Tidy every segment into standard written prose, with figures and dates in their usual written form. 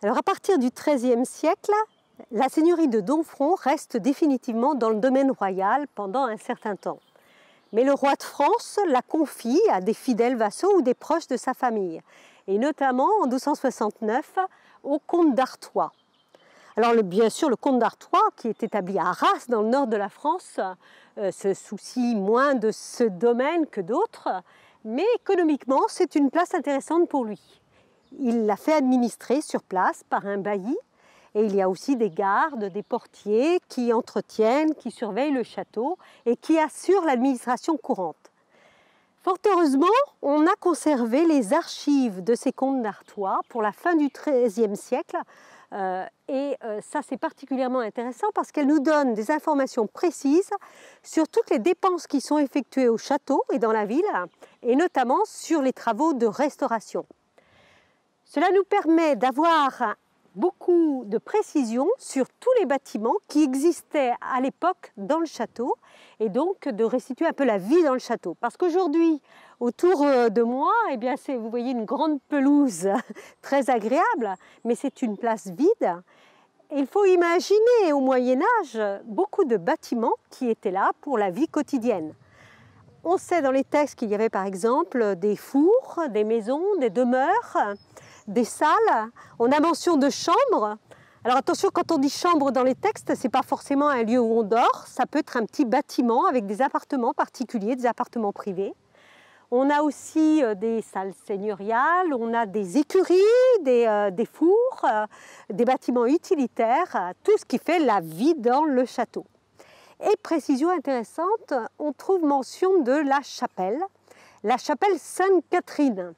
Alors à partir du XIIIe siècle, la seigneurie de Domfront reste définitivement dans le domaine royal pendant un certain temps. Mais le roi de France la confie à des fidèles vassaux ou des proches de sa famille, et notamment en 1269 au comte d'Artois. Alors bien sûr, le comte d'Artois, qui est établi à Arras, dans le nord de la France, se soucie moins de ce domaine que d'autres, mais économiquement, c'est une place intéressante pour lui. Il l'a fait administrer sur place par un bailli, et il y a aussi des gardes, des portiers qui entretiennent, qui surveillent le château et qui assurent l'administration courante. Fort heureusement, on a conservé les archives de ces comtes d'Artois pour la fin du XIIIe siècle. Ça, c'est particulièrement intéressant parce qu'elle nous donne des informations précises sur toutes les dépenses qui sont effectuées au château et dans la ville, et notamment sur les travaux de restauration. Cela nous permet d'avoir beaucoup de précisions sur tous les bâtiments qui existaient à l'époque dans le château et donc de restituer un peu la vie dans le château. Parce qu'aujourd'hui, autour de moi, eh bien, vous voyez une grande pelouse très agréable, mais c'est une place vide. Et il faut imaginer au Moyen-Âge beaucoup de bâtiments qui étaient là pour la vie quotidienne. On sait dans les textes qu'il y avait par exemple des fours, des maisons, des demeures, des salles. On a mention de chambres. Alors attention, quand on dit chambre dans les textes, ce n'est pas forcément un lieu où on dort. Ça peut être un petit bâtiment avec des appartements particuliers, des appartements privés. On a aussi des salles seigneuriales, on a des écuries, des fours, des bâtiments utilitaires, tout ce qui fait la vie dans le château. Et précision intéressante, on trouve mention de la chapelle Sainte-Catherine.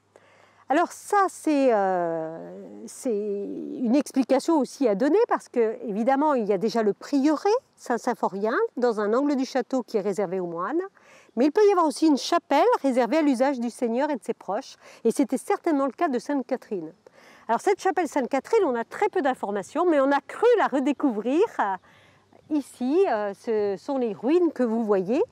Alors ça, c'est une explication aussi à donner parce que, évidemment, il y a déjà le prieuré Saint-Symphorien dans un angle du château qui est réservé aux moines, mais il peut y avoir aussi une chapelle réservée à l'usage du Seigneur et de ses proches, et c'était certainement le cas de Sainte-Catherine. Alors cette chapelle Sainte-Catherine, on a très peu d'informations, mais on a cru la redécouvrir ici. Ce sont les ruines que vous voyez.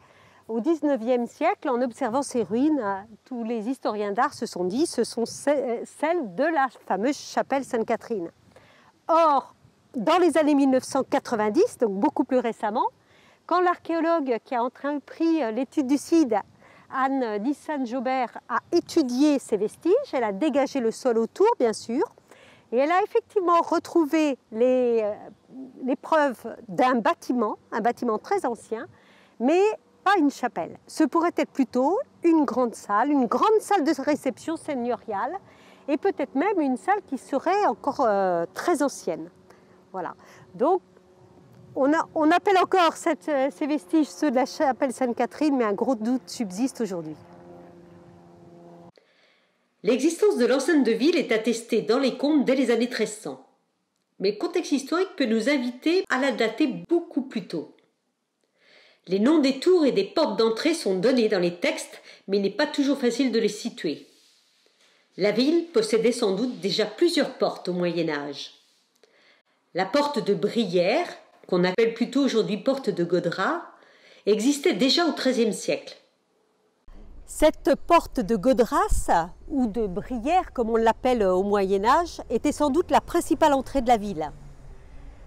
Au XIXe siècle, en observant ces ruines, tous les historiens d'art se sont dit que ce sont celles de la fameuse chapelle Sainte-Catherine. Or, dans les années 1990, donc beaucoup plus récemment, quand l'archéologue qui a entrepris l'étude du site, Anne Nissan-Jobert, a étudié ces vestiges, elle a dégagé le sol autour, bien sûr, et elle a effectivement retrouvé les preuves d'un bâtiment, un bâtiment très ancien, mais pas une chapelle. Ce pourrait être plutôt une grande salle de réception seigneuriale et peut-être même une salle qui serait encore très ancienne. Voilà. Donc, on appelle encore ces vestiges ceux de la chapelle Sainte-Catherine, mais un gros doute subsiste aujourd'hui. L'existence de l'enceinte de ville est attestée dans les comptes dès les années 1300. Mais le contexte historique peut nous inviter à la dater beaucoup plus tôt. Les noms des tours et des portes d'entrée sont donnés dans les textes, mais il n'est pas toujours facile de les situer. La ville possédait sans doute déjà plusieurs portes au Moyen-Âge. La porte de Brière, qu'on appelle plutôt aujourd'hui porte de Godrat, existait déjà au XIIIe siècle. Cette porte de Godras, ou de Brière, comme on l'appelle au Moyen-Âge, était sans doute la principale entrée de la ville.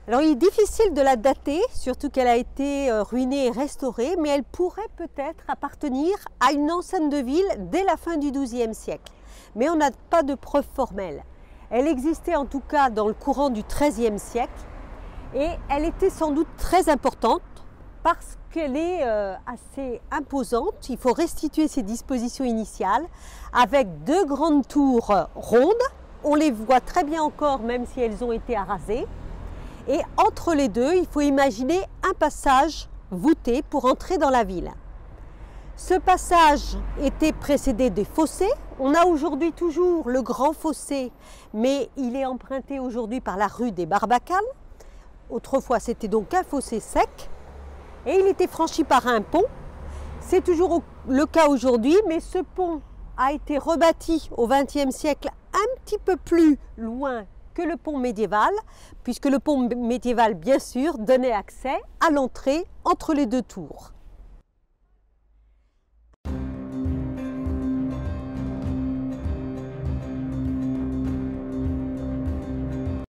Alors il est difficile de la dater, surtout qu'elle a été ruinée et restaurée, mais elle pourrait peut-être appartenir à une enceinte de ville dès la fin du XIIe siècle. Mais on n'a pas de preuves formelles. Elle existait en tout cas dans le courant du XIIIe siècle et elle était sans doute très importante parce qu'elle est assez imposante. Il faut restituer ses dispositions initiales avec deux grandes tours rondes. On les voit très bien encore même si elles ont été arasées. Et entre les deux, il faut imaginer un passage voûté pour entrer dans la ville. Ce passage était précédé des fossés. On a aujourd'hui toujours le grand fossé, mais il est emprunté aujourd'hui par la rue des Barbacanes. Autrefois, c'était donc un fossé sec. Et il était franchi par un pont. C'est toujours le cas aujourd'hui, mais ce pont a été rebâti au XXe siècle un petit peu plus loin que le pont médiéval, puisque le pont médiéval, bien sûr, donnait accès à l'entrée entre les deux tours.